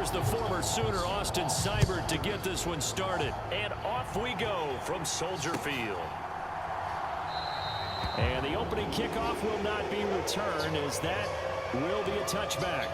Here's the former Sooner, Austin Seibert, to get this one started. And off we go from Soldier Field. And the opening kickoff will not be returned, as that will be a touchback.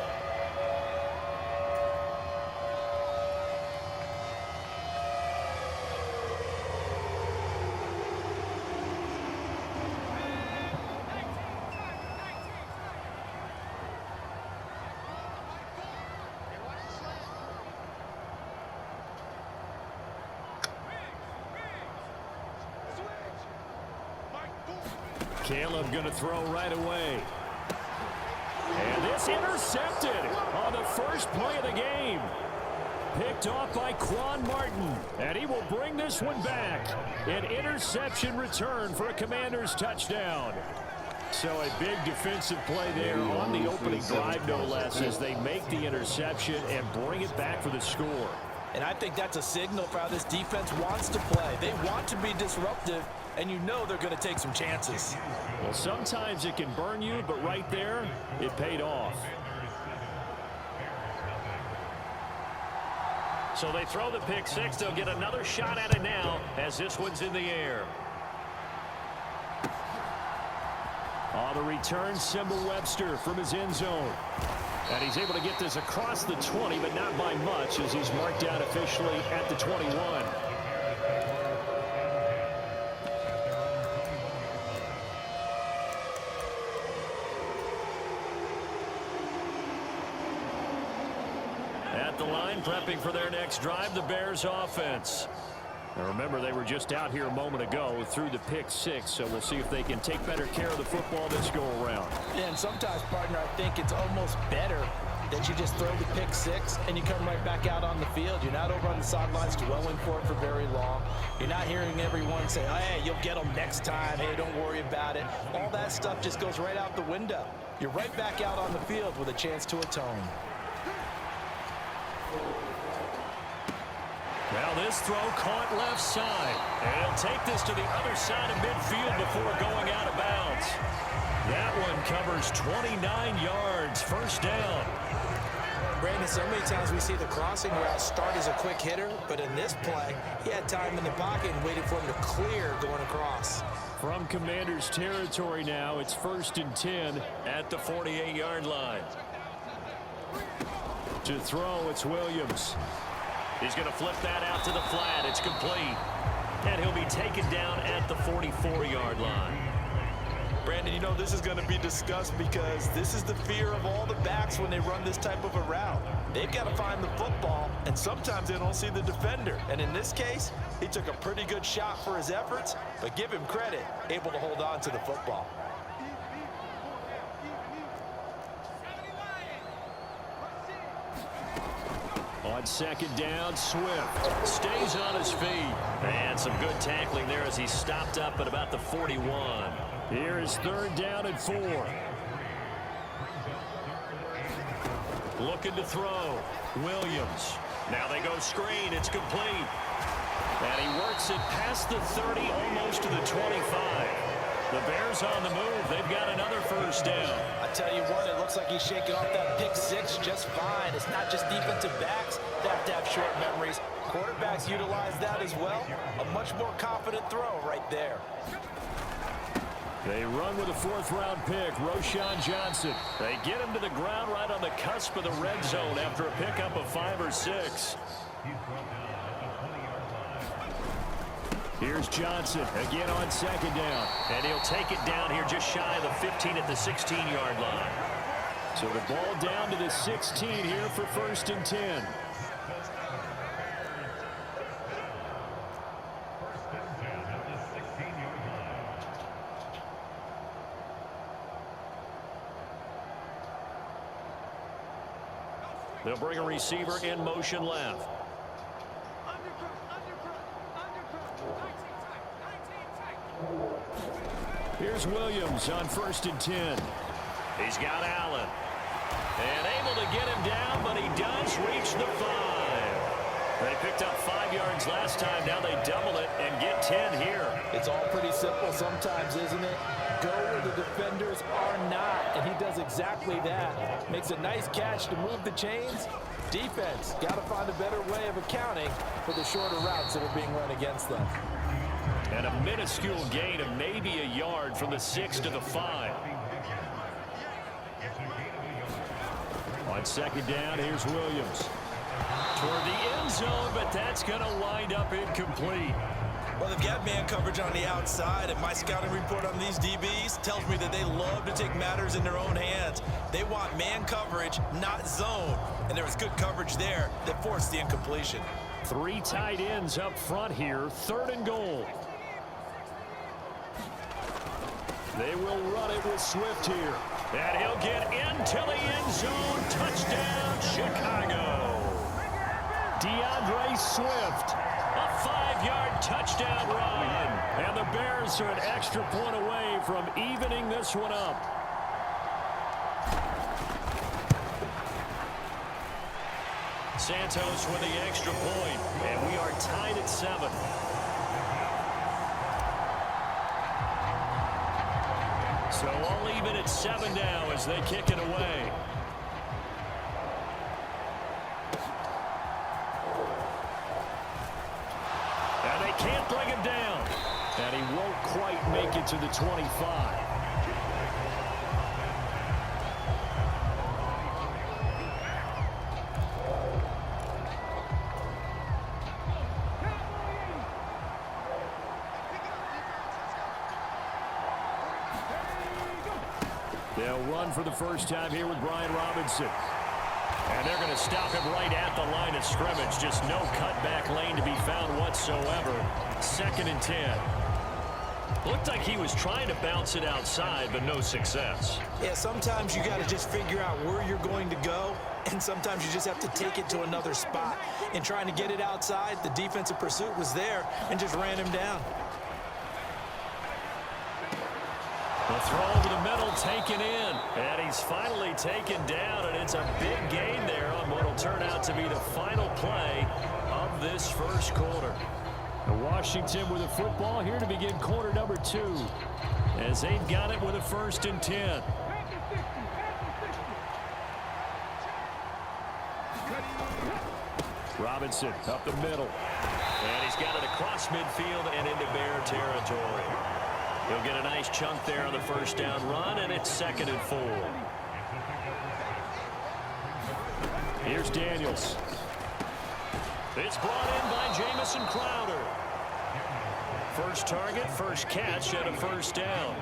Caleb going to throw right away. And this intercepted on the first play of the game. Picked off by Quan Martin. And he will bring this one back. An interception return for a Commanders touchdown. So a big defensive play there on the opening drive, no less, as they make the interception and bring it back for the score. And I think that's a signal for how this defense wants to play. They want to be disruptive, and you know they're going to take some chances. Well, sometimes it can burn you, but right there, it paid off. So they throw the pick six. They'll get another shot at it now as this one's in the air. On the return, Symbol Webster from his end zone. And he's able to get this across the 20, but not by much, as he's marked out officially at the 21. At the line, prepping for their next drive, the Bears offense. Now remember, they were just out here a moment ago through the pick six, so we'll see if they can take better care of the football this go-around. Yeah, and sometimes, partner, I think it's almost better that you just throw the pick six and you come right back out on the field. You're not over on the sidelines dwelling for it for very long. You're not hearing everyone say, hey, you'll get them next time. Hey, don't worry about it. All that stuff just goes right out the window. You're right back out on the field with a chance to atone. Now this throw caught left side. And he'll take this to the other side of midfield before going out of bounds. That one covers 29 yards. First down. Brandon, so many times we see the crossing route start as a quick hitter, but in this play, he had time in the pocket and waited for him to clear going across. From Commanders territory now, it's 1st and 10 at the 48-yard line. To throw, it's Williams. He's going to flip that out to the flat. It's complete. And he'll be taken down at the 44-yard line. Brandon, you know this is going to be discussed because this is the fear of all the backs when they run this type of a route. They've got to find the football, and sometimes they don't see the defender. And in this case, he took a pretty good shot for his efforts, but give him credit, able to hold on to the football. On second down, Swift stays on his feet. And some good tackling there as he stopped up at about the 41. Here is 3rd down and 4. Looking to throw. Williams. Now they go screen. It's complete. And he works it past the 30, almost to the 25. The Bears on the move. They've got another first down. I tell you what, it looks like he's shaking off that pick six just fine. It's not just defensive backs that have to have short memories. Quarterbacks utilize that as well. A much more confident throw right there. They run with a 4th-round pick, Roschon Johnson. They get him to the ground right on the cusp of the red zone after a pickup of 5 or 6. Here's Johnson again on second down. And he'll take it down here just shy of the 15 at the 16-yard line. So the ball down to the 16 here for 1st and 10. They'll bring a receiver in motion left. Here's Williams on 1st and 10. He's got Allen. And able to get him down, but he does reach the 5. They picked up 5 yards last time. Now they double it and get 10 here. It's all pretty simple sometimes, isn't it? Go where the defenders are not, and he does exactly that. Makes a nice catch to move the chains, Defense, got to find a better way of accounting for the shorter routes that are being run against them. And a minuscule gain of maybe a yard from the 6 to the 5. On second down, here's Williams. Toward the end zone, but that's going to wind up incomplete. Well, they've got man coverage on the outside, and my scouting report on these DBs tells me that they love to take matters in their own hands. They want man coverage, not zone. And there was good coverage there that forced the incompletion. 3 tight ends up front here, 3rd and goal. They will run it with Swift here. And he'll get into the end zone. Touchdown, Chicago. DeAndre Swift. A 5-yard touchdown run. And the Bears are an extra point away from evening this one up. Santos with the extra point. And we are tied at 7. So all even at 7 now as they kick it away. And they can't bring him down. And he won't quite make it to the 25. They'll run for the first time here with Brian Robinson. And they're going to stop him right at the line of scrimmage. Just no cutback lane to be found whatsoever. 2nd and 10. Looked like he was trying to bounce it outside, but no success. Yeah, sometimes you got to just figure out where you're going to go, and sometimes you just have to take it to another spot. In trying to get it outside, the defensive pursuit was there and just ran him down. The throw over the middle taken in. And he's finally taken down, and it's a big gain there on what will turn out to be the final play of this first quarter. Washington with the football here to begin quarter number 2. As they've got it with a 1st and 10. Robinson up the middle. And he's got it across midfield and into Bear territory. He'll get a nice chunk there on the first down run, and it's 2nd and 4. Here's Daniels. It's brought in by Jamison Crowder. First target, first catch, and a first down.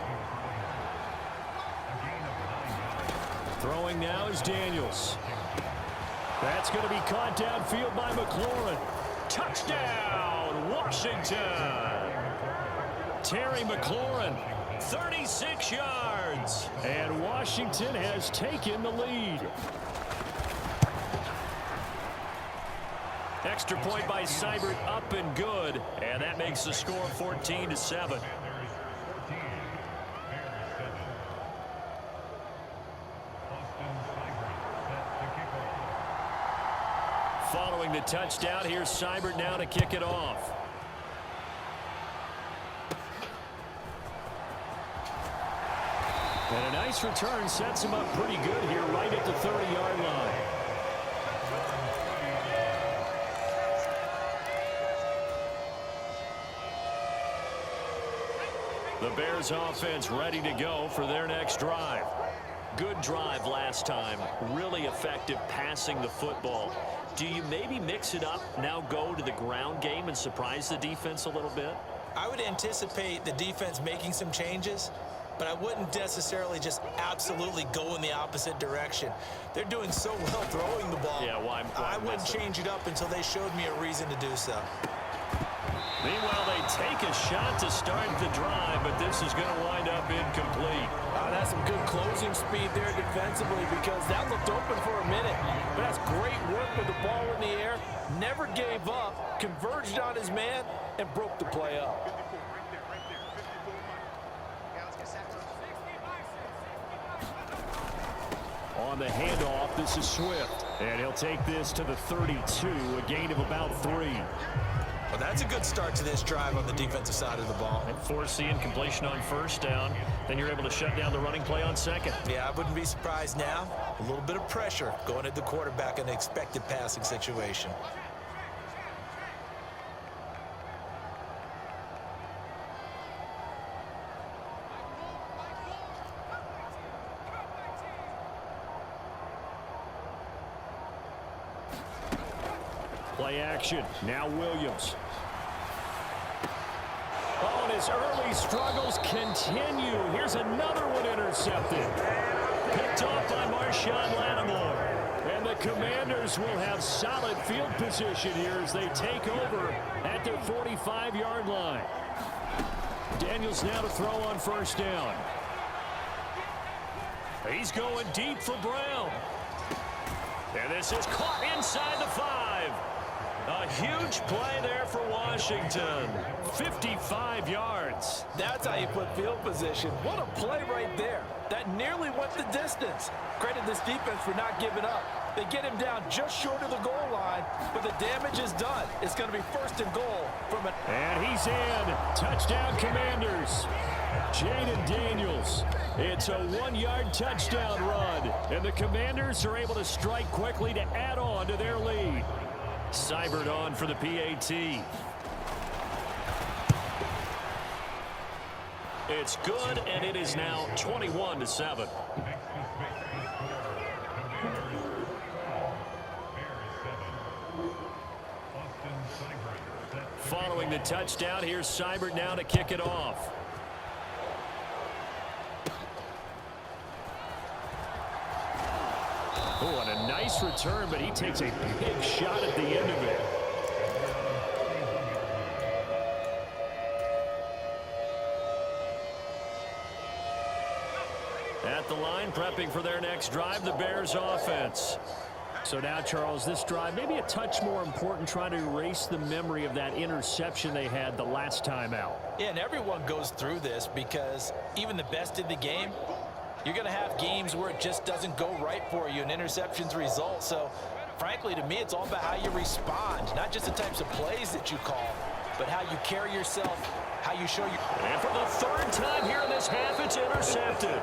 Throwing now is Daniels. That's going to be caught downfield by McLaurin. Touchdown, Washington! Terry McLaurin, 36 yards. And Washington has taken the lead. Extra point by Seibert, up and good. And that makes the score 14-7. Following the touchdown, here's Seibert now to kick it off. And a nice return sets him up pretty good here right at the 30-yard line. The Bears offense ready to go for their next drive. Good drive last time. Really effective passing the football. Do you maybe mix it up, now go to the ground game and surprise the defense a little bit? I would anticipate the defense making some changes, but I wouldn't necessarily just absolutely go in the opposite direction. They're doing so well throwing the ball. Yeah, why I wouldn't change it up until they showed me a reason to do so. Meanwhile, they take a shot to start the drive, but this is going to wind up incomplete. That's some good closing speed there defensively, because that looked open for a minute. But that's great work with the ball in the air. Never gave up, converged on his man, and broke the play up. On the handoff, this is Swift. And he'll take this to the 32, a gain of about 3. Well, that's a good start to this drive on the defensive side of the ball. And foreseeing completion on first down, then you're able to shut down the running play on second. Yeah, I wouldn't be surprised now. A little bit of pressure going at the quarterback in an expected passing situation. Play action. Now Williams. Oh, and his early struggles continue. Here's another one intercepted. Picked off by Marshawn Lattimore. And the Commanders will have solid field position here as they take over at their 45-yard line. Daniels now to throw on first down. He's going deep for Brown. And this is caught inside the 5. A huge play there for Washington. 55 yards. That's how you put field position. What a play right there. That nearly went the distance. Credit this defense for not giving up. They get him down just short of the goal line, but the damage is done. It's going to be first and goal from an... And he's in. Touchdown, Commanders. Jaden Daniels. It's a 1-yard touchdown run. And the Commanders are able to strike quickly to add on to their lead. Seibert on for the PAT. It's good, and it is now 21-7. Following the touchdown, here's Seibert now to kick it off. Oh, and a nice return, but he takes a big shot at the end of it. At the line, prepping for their next drive, the Bears offense. So now, Charles, this drive maybe a touch more important, trying to erase the memory of that interception they had the last time out. Yeah, and everyone goes through this because even the best in the game, you're going to have games where it just doesn't go right for you and interceptions result. So, frankly, to me, it's all about how you respond, not just the types of plays that you call, but how you carry yourself, how you show your... And for the third time here in this half, it's intercepted.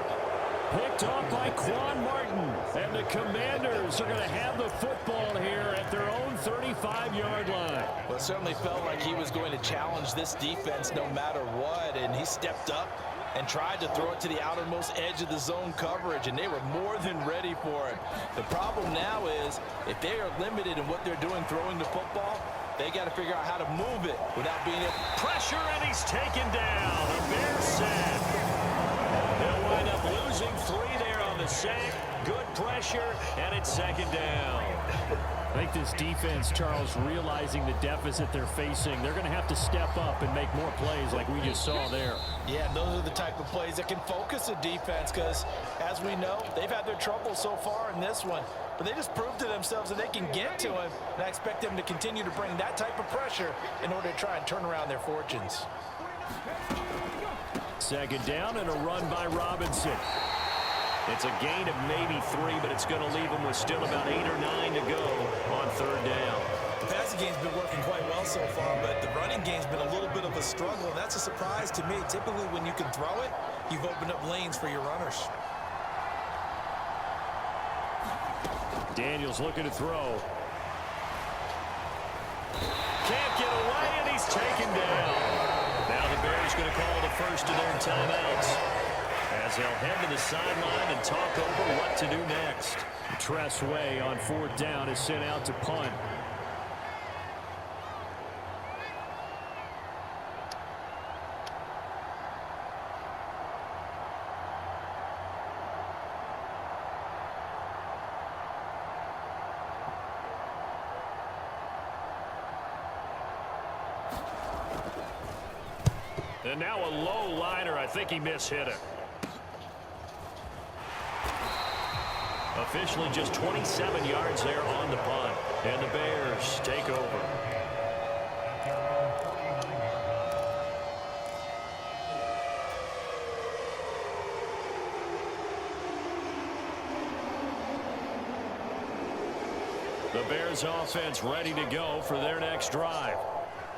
Picked off by Quan Martin. And the Commanders are going to have the football here at their own 35-yard line. Well, it certainly felt like he was going to challenge this defense no matter what, and he stepped up and tried to throw it to the outermost edge of the zone coverage, and they were more than ready for it. The problem now is if they are limited in what they're doing throwing the football, they got to figure out how to move it without being able... Pressure, and he's taken down. The Bears sack. They'll wind up losing 3 there on the sack. Good pressure, and it's second down. I think this defense, Charles, realizing the deficit they're facing, they're going to have to step up and make more plays like we just saw there. Yeah, those are the type of plays that can focus a defense because, as we know, they've had their trouble so far in this one. But they just proved to themselves that they can get to him, and I expect them to continue to bring that type of pressure in order to try and turn around their fortunes. Second down and a run by Robinson. It's a gain of maybe 3, but it's going to leave them with still about 8 or 9 to go on third down. The passing game's been working quite well so far, but the running game's been a little bit of a struggle, and that's a surprise to me. Typically, when you can throw it, you've opened up lanes for your runners. Daniels looking to throw. Can't get away, and he's taken down. Now the Bears going to call the first of their timeouts, as they'll head to the sideline and talk over what to do next. Tress Way on fourth down is sent out to punt. And now a low liner. I think he mishit it. Officially just 27 yards there on the punt. And the Bears take over. The Bears offense ready to go for their next drive.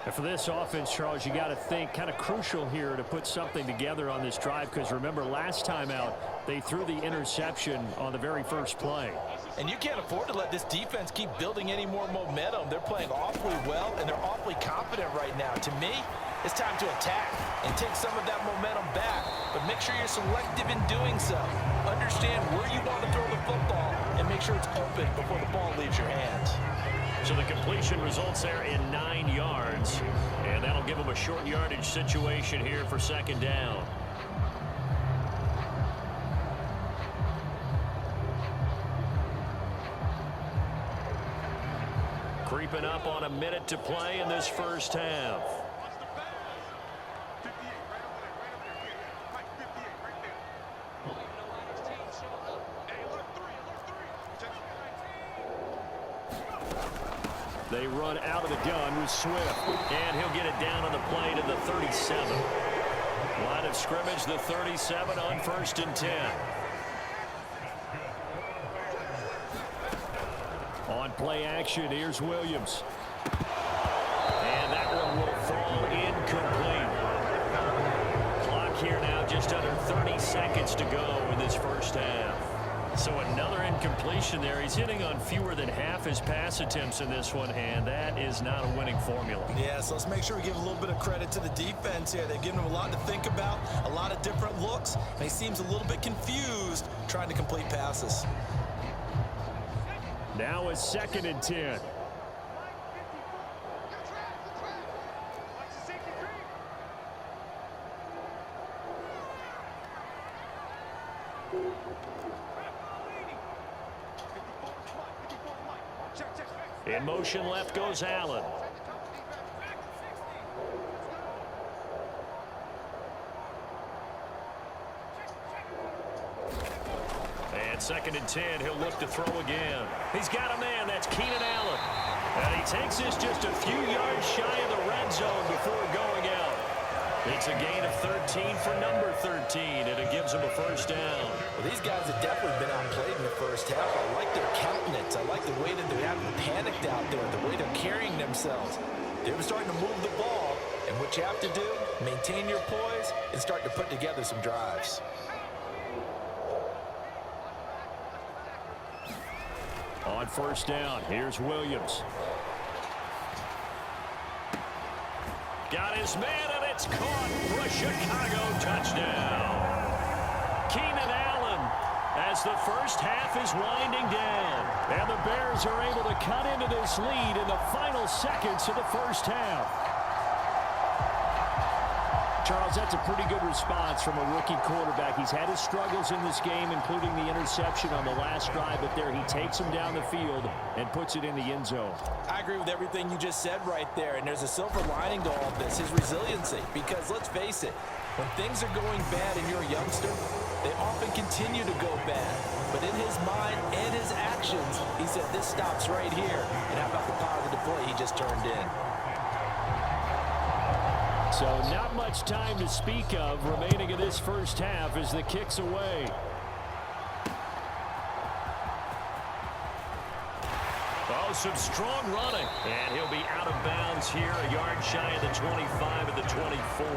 And for this offense, Charles, you got to think kind of crucial here to put something together on this drive, because remember last time out they threw the interception on the very first play. And you can't afford to let this defense keep building any more momentum. They're playing awfully well, and they're awfully confident right now. To me, it's time to attack and take some of that momentum back. But make sure you're selective in doing so. Understand where you want to throw the football and make sure it's open before the ball leaves your hands. So the completion results there in 9 yards, and that'll give them a short yardage situation here for second down. Creeping up on a minute to play in this first half. They run out of the gun with Swift, and he'll get it down on the play to the 37. Line of scrimmage, the 37 on 1st and 10. On play action, here's Williams. And that one will fall incomplete. Clock here now, just under 30 seconds to go in this first half. So another incompletion there. He's hitting on fewer than half his pass attempts in this one, and that is not a winning formula. Yeah, so let's make sure we give a little bit of credit to the defense here. They've given him a lot to think about, a lot of different looks, and he seems a little bit confused trying to complete passes. Now a 2nd and 10. In motion left goes Allen. And 2nd and 10, he'll look to throw again. He's got a man, that's Keenan Allen. And he takes this just a few yards shy of the red zone before going out. It's a gain of 13 for number 13, and it gives him a first down. Well, these guys have definitely been outplayed in the first half. I like their countenance. I like the way that they haven't panicked out there, the way they're carrying themselves. They're starting to move the ball, and what you have to do, maintain your poise and start to put together some drives. On first down, here's Williams. Got his man, and it's caught for a Chicago touchdown. Keenan Allen, as the first half is winding down. And the Bears are able to cut into this lead in the final seconds of the first half. Charles, that's a pretty good response from a rookie quarterback. He's had his struggles in this game, including the interception on the last drive, but there he takes him down the field and puts it in the end zone. I agree with everything you just said right there, and there's a silver lining to all of this, his resiliency. Because let's face it, when things are going bad and you're a youngster, they often continue to go bad. But in his mind and his actions, he said, this stops right here. And how about the positive play he just turned in? So not much time to speak of remaining in this first half as the kick's away. Oh, some strong running. And he'll be out of bounds here, a yard shy of the 25 at the 24.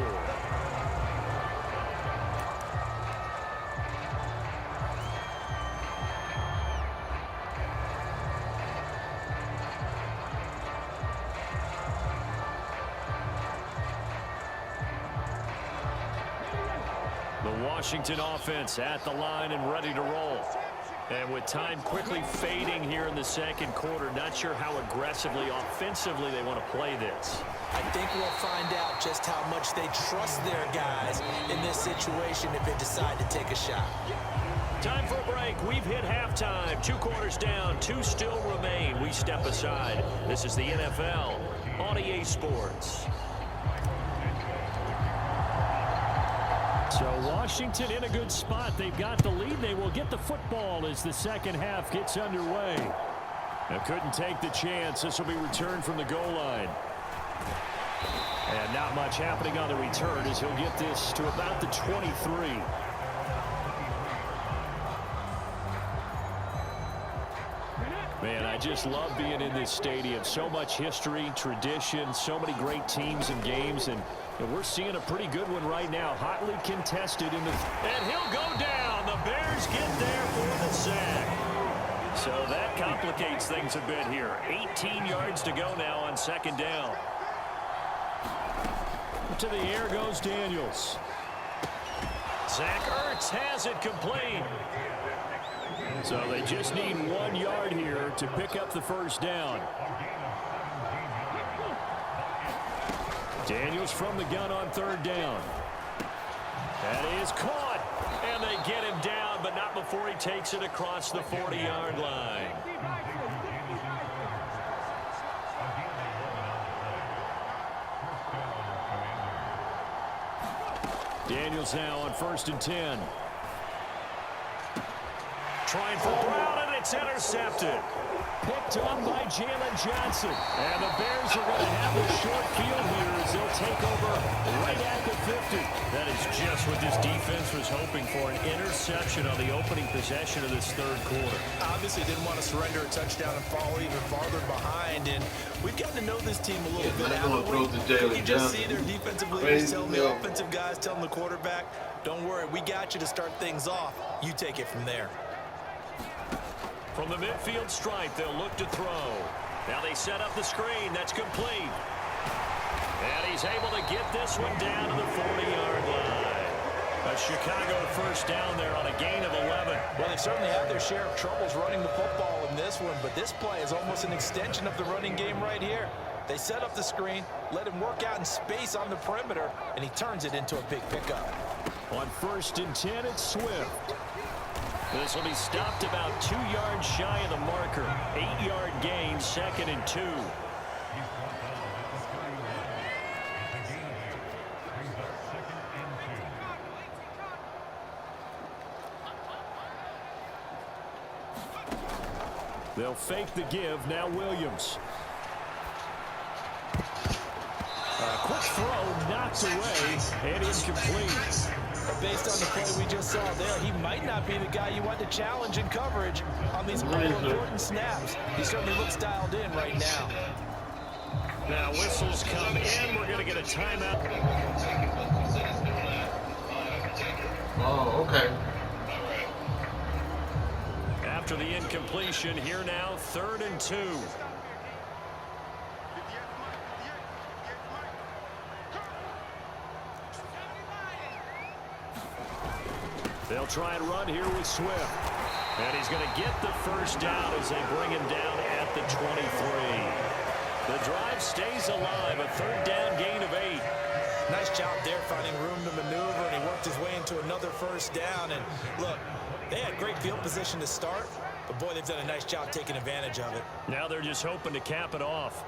Washington offense at the line and ready to roll. And with time quickly fading here in the second quarter, not sure how aggressively, offensively they want to play this. I think we'll find out just how much they trust their guys in this situation if they decide to take a shot. Time for a break. We've hit halftime. 2 quarters down, 2 still remain. We step aside. This is the NFL on EA Sports. So Washington in a good spot. They've got the lead. They will get the football as the second half gets underway. They couldn't take the chance. This will be returned from the goal line. And not much happening on the return as he'll get this to about the 23. Man, I just love being in this stadium. So much history, tradition, so many great teams and games, and we're seeing a pretty good one right now. Hotly contested in the... And he'll go down. The Bears get there for the sack. So that complicates things a bit here. 18 yards to go now on second down. To the air goes Daniels. Zach Ertz has it complete. So they just need 1 yard here to pick up the first down. Daniels from the gun on third down. That is caught. And they get him down, but not before he takes it across the 40-yard line. Daniels now on 1st and 10. Trying for Brown, and it's intercepted. Picked up by Jalen Johnson. And the Bears are going to have a short field here as they'll take over right at the 50. That is just what this defense was hoping for, an interception on the opening possession of this third quarter. Obviously didn't want to surrender a touchdown and fall even farther behind, and we've gotten to know this team a little bit. You just see their defensive leaders telling the offensive guys, telling the quarterback, don't worry, we got you to start things off. You take it from there. From the midfield stripe, they'll look to throw. Now they set up the screen. That's complete. And he's able to get this one down to the 40-yard line. A Chicago first down there on a gain of 11. Well, they certainly had their share of troubles running the football in this one, but this play is almost an extension of the running game right here. They set up the screen, let him work out in space on the perimeter, and he turns it into a big pickup. On 1st and 10, it's Swift. This will be stopped about 2 yards shy of the marker. 8-yard gain, 2nd and 2. They'll fake the give. Now Williams. A quick throw knocked away and incomplete. Based on the play we just saw there, he might not be the guy you want to challenge in coverage on these all-important snaps. He certainly looks dialed in right now. Now whistles come in. We're going to get a timeout. Oh, okay. After the incompletion, here now, 3rd and 2. They'll try and run here with Swift. And he's going to get the first down as they bring him down at the 23. The drive stays alive, a 3rd down gain of 8. Nice job there finding room to maneuver, and he worked his way into another first down. And look, they had great field position to start, but boy, they've done a nice job taking advantage of it. Now they're just hoping to cap it off.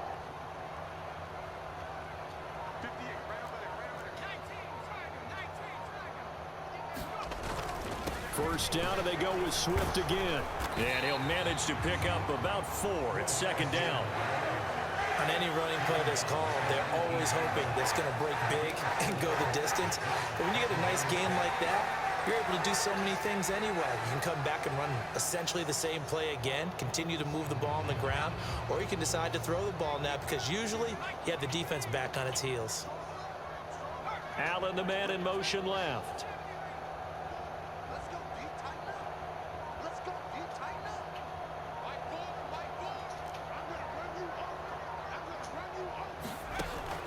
First down, and they go with Swift again. And he'll manage to pick up about 4. It's 2nd down. On any running play that's called, they're always hoping that's going to break big and go the distance. But when you get a nice gain like that, you're able to do so many things anyway. You can come back and run essentially the same play again, continue to move the ball on the ground, or you can decide to throw the ball now because usually you have the defense back on its heels. Allen, the man in motion left.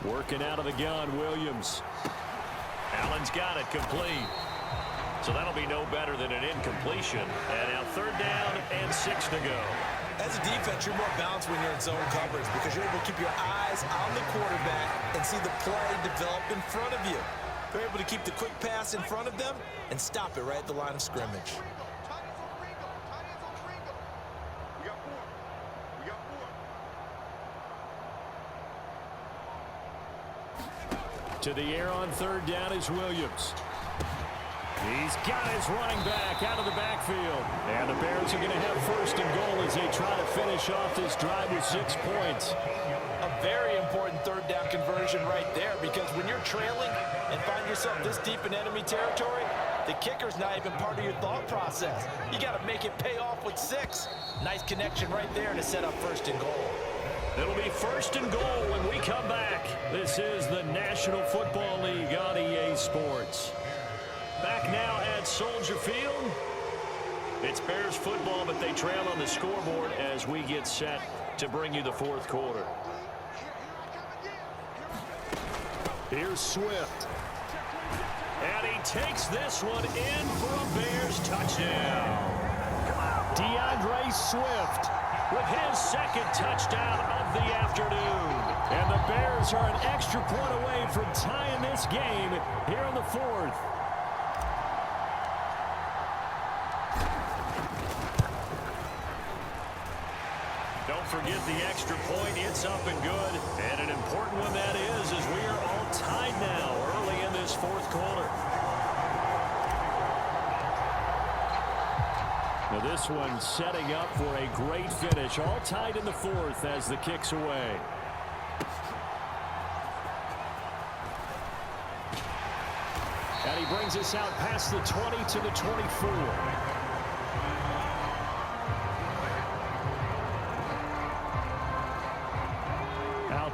Working out of the gun, Williams. Allen's got it complete. So that'll be no better than an incompletion. And now 3rd down and 6 to go. As a defense, you're more balanced when you're in zone coverage because you're able to keep your eyes on the quarterback and see the play develop in front of you. You're able to keep the quick pass in front of them and stop it right at the line of scrimmage. To the air on 3rd down is Williams. He's got his running back out of the backfield. And the Bears are going to have 1st and goal as they try to finish off this drive with 6 points. A very important 3rd down conversion right there because when you're trailing and find yourself this deep in enemy territory, The kicker's not even part of your thought process. You got to make it pay off with 6. Nice connection right there to set up 1st and goal. It'll be 1st and goal when we come back. This is the National Football League on EA Sports. Back now at Soldier Field. It's Bears football, but they trail on the scoreboard as we get set to bring you the 4th quarter. Here's Swift. And he takes this one in for a Bears touchdown. DeAndre Swift with his 2nd touchdown of the afternoon. And the Bears are an extra point away from tying this game here in the 4th. Don't forget the extra point. It's up and good. And an important one that is, as we are all tied now early in this 4th quarter. Now this one setting up for a great finish. All tied in the 4th as the kick's away. And he brings us out past the 20 to the 24.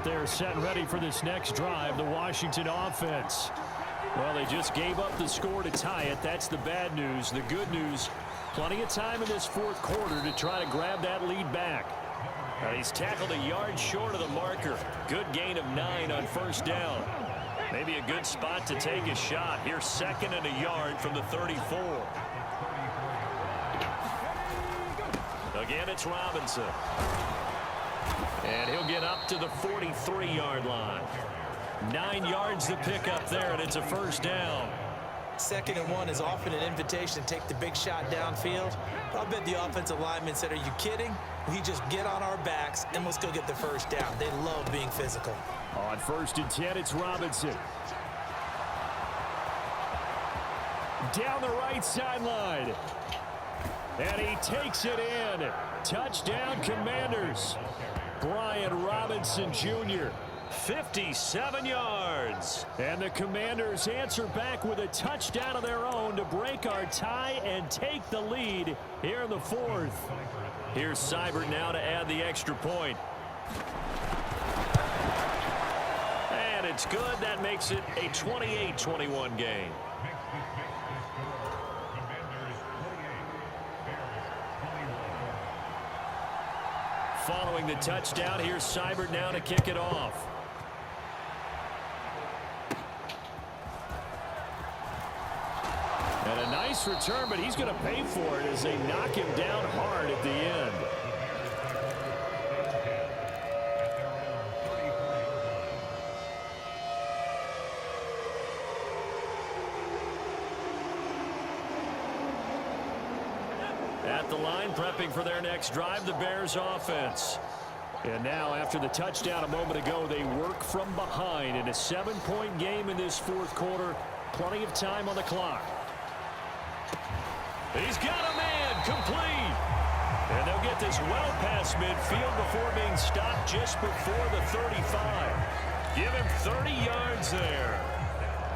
They're set and ready for this next drive, the Washington offense. Well, they just gave up the score to tie it. That's the bad news. The good news, plenty of time in this 4th quarter to try to grab that lead back. He's tackled a yard short of the marker. Good gain of 9 on 1st down. Maybe a good spot to take a shot. Here's 2nd and a yard from the 34. Again, it's Robinson. And he'll get up to the 43-yard line. 9 yards to pick up there, and it's a 1st down. 2nd and 1 is often an invitation to take the big shot downfield. But I bet the offensive lineman said, are you kidding? We just get on our backs, and let's go get the 1st down. They love being physical. On 1st and 10, it's Robinson. Down the right sideline. And he takes it in. Touchdown, Commanders. Brian Robinson Jr., 57 yards. And the Commanders answer back with a touchdown of their own to break our tie and take the lead here in the 4th. Here's Seibert now to add the extra point. And it's good. That makes it a 28-21 game. Following the touchdown, here's Seibert now to kick it off. And a nice return, but he's going to pay for it as they knock him down hard at the end. At the line, prepping for their next drive, the Bears offense. And now, after the touchdown a moment ago, they work from behind in a 7-point game in this 4th quarter. Plenty of time on the clock. He's got a man complete. And they'll get this well past midfield before being stopped just before the 35. Give him 30 yards there.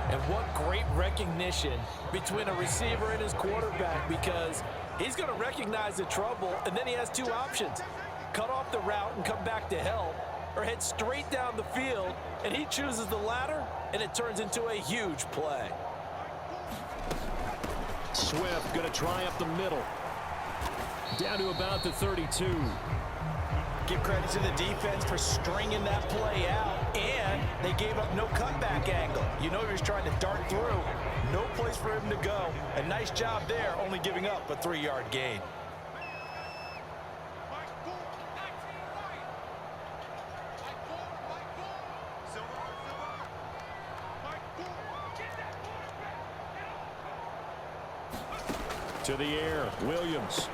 And what great recognition between a receiver and his quarterback, because he's going to recognize the trouble, and then he has 2 options. Cut off the route and come back to help, or head straight down the field, and he chooses the latter, and it turns into a huge play. Swift going to try up the middle. Down to about the 32. Give credit to the defense for stringing that play out, and they gave up no cutback angle. You know he was trying to dart through. No place for him to go. A nice job there, only giving up a 3-yard gain. To the air, Williams.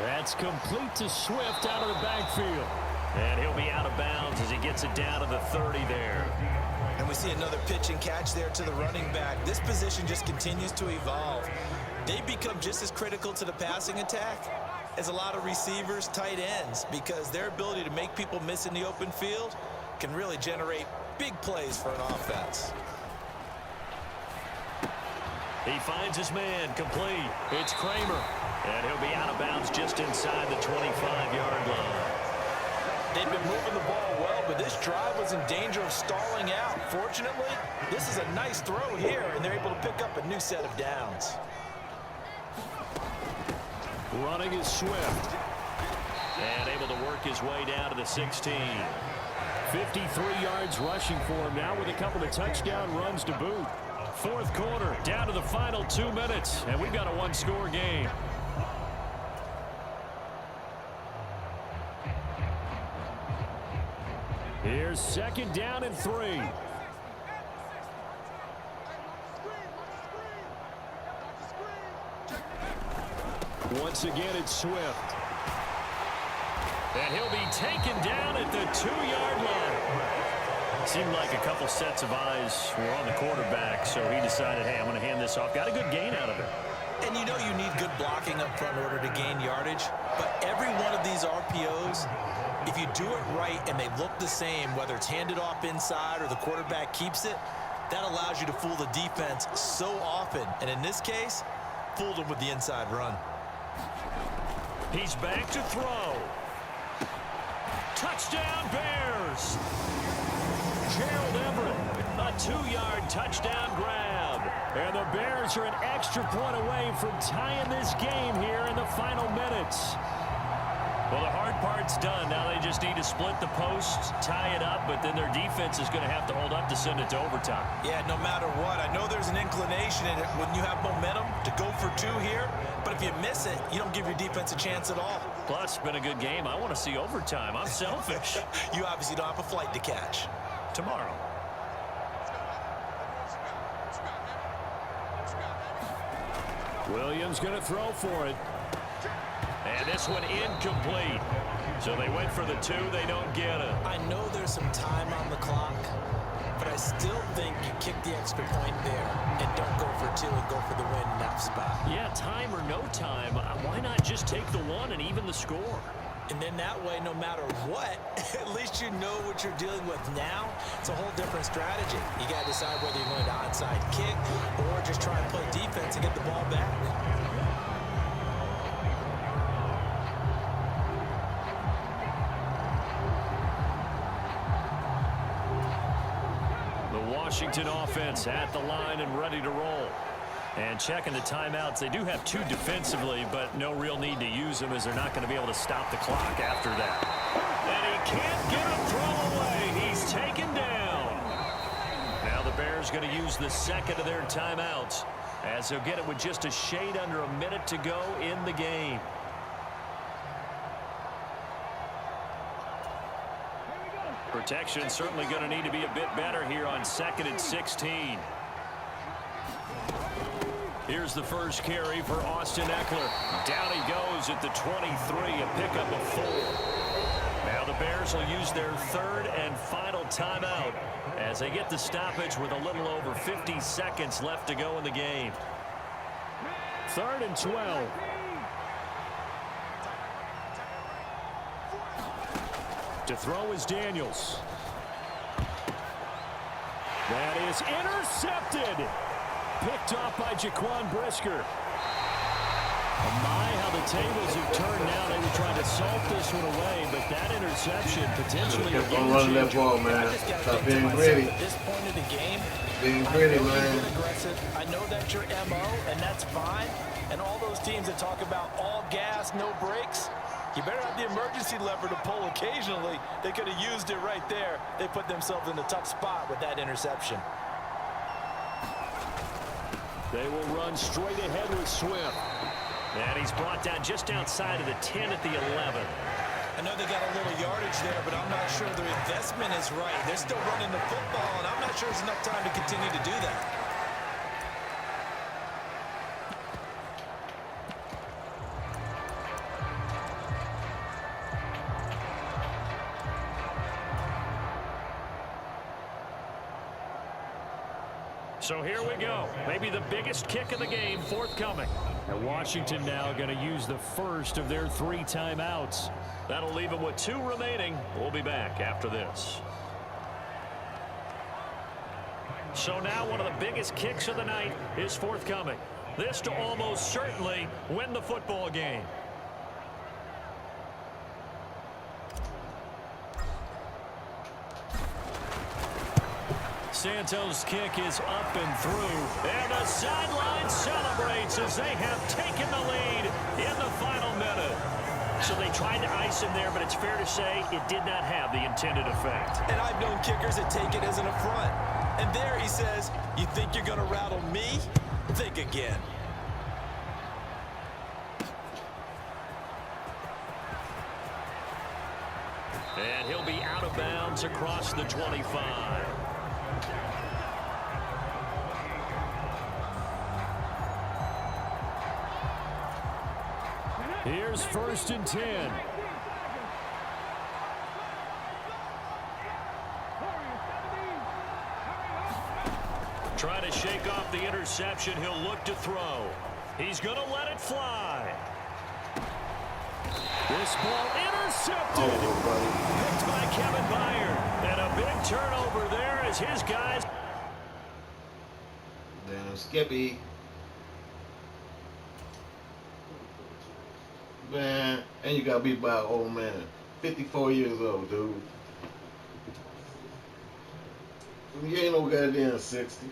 That's complete to Swift out of the backfield. And he'll be out of bounds as he gets it down to the 30 there. And we see another pitch and catch there to the running back. This position just continues to evolve. They become just as critical to the passing attack as a lot of receivers, tight ends, because their ability to make people miss in the open field can really generate big plays for an offense. He finds his man, complete. It's Kramer. And he'll be out of bounds just inside the 25-yard line. They've been moving the ball well, but this drive was in danger of stalling out. Fortunately, this is a nice throw here, and they're able to pick up a new set of downs. Running is Swift. And able to work his way down to the 16. 53 yards rushing for him now with a couple of touchdown runs to boot. Fourth quarter, down to the final 2 minutes, and we've got a one-score game. Here's second down and 3. Once again, it's Swift. And he'll be taken down at the 2-yard line. Seemed like a couple sets of eyes were on the quarterback, so he decided, hey, I'm going to hand this off. Got a good gain out of it. And you know you need good blocking up front in order to gain yardage. But every one of these RPOs, if you do it right and they look the same, whether it's handed off inside or the quarterback keeps it, that allows you to fool the defense so often. And in this case, fooled them with the inside run. He's back to throw. Touchdown, Bears! Gerald Everett, a 2-yard touchdown grab. And the Bears are an extra point away from tying this game here in the final minutes. Well, the hard part's done. Now they just need to split the posts, tie it up, but then their defense is going to have to hold up to send it to overtime. Yeah, no matter what. I know there's an inclination in it when you have momentum to go for 2 here, but if you miss it, you don't give your defense a chance at all. Plus, it's been a good game. I want to see overtime. I'm selfish. You obviously don't have a flight to catch. Tomorrow. Williams going to throw for it. And this one incomplete. So they went for the 2. They don't get it. I know there's some time on the clock, but I still think you kick the extra point there and don't go for 2 and go for the win in that spot. Yeah, time or no time, why not just take the 1 and even the score? And then that way, no matter what, at least you know what you're dealing with now. It's a whole different strategy. You got to decide whether you're going to onside kick or just try and play defense and get the ball back. Washington offense at the line and ready to roll. And checking the timeouts. They do have 2 defensively, but no real need to use them as they're not going to be able to stop the clock after that. And he can't get a throw away. He's taken down. Now the Bears going to use the second of their timeouts as they'll get it with just a shade under a minute to go in the game. Protection certainly going to need to be a bit better here on 2nd and 16. Here's the first carry for Austin Eckler. Down he goes at the 23, a pickup of 4. Now the Bears will use their 3rd and final timeout as they get the stoppage with a little over 50 seconds left to go in the game. 3rd and 12. To throw is Daniels. That is intercepted. Picked off by Jaquan Brisker. My, how the tables have turned now. They were trying to salt this one away, but that interception potentially a game running that changer. ball, man. Stop being gritty. At this point of the game, Being gritty, I know man. you've been aggressive. I know that's your MO, and that's fine. And all those teams that talk about all gas, no brakes, you better have the emergency lever to pull occasionally. They could have used it right there. They put themselves in a tough spot with that interception. They will run straight ahead with Swift. And he's brought down just outside of the 10 at the 11. I know they got a little yardage there, but I'm not sure their investment is right. They're still running the football, and I'm not sure there's enough time to continue to do that. So here we go. Maybe the biggest kick of the game forthcoming. And Washington now going to use the first of their 3 timeouts. That'll leave them with 2 remaining. We'll be back after this. So now one of the biggest kicks of the night is forthcoming. This to almost certainly win the football game. Santos' kick is up and through. And the sideline celebrates as they have taken the lead in the final minute. So they tried to ice him there, but it's fair to say it did not have the intended effect. And I've known kickers that take it as an affront. And there he says, you think you're going to rattle me? Think again. And he'll be out of bounds across the 25. Here's 1st and 10. Try to shake off the interception. He'll look to throw. He's going to let it fly. This ball intercepted. Picked by Kevin Byard. And a big turnover there as his guys. Damn, Skippy. Man, and you got beat by an old man. 54 years old, dude. You ain't no goddamn 60.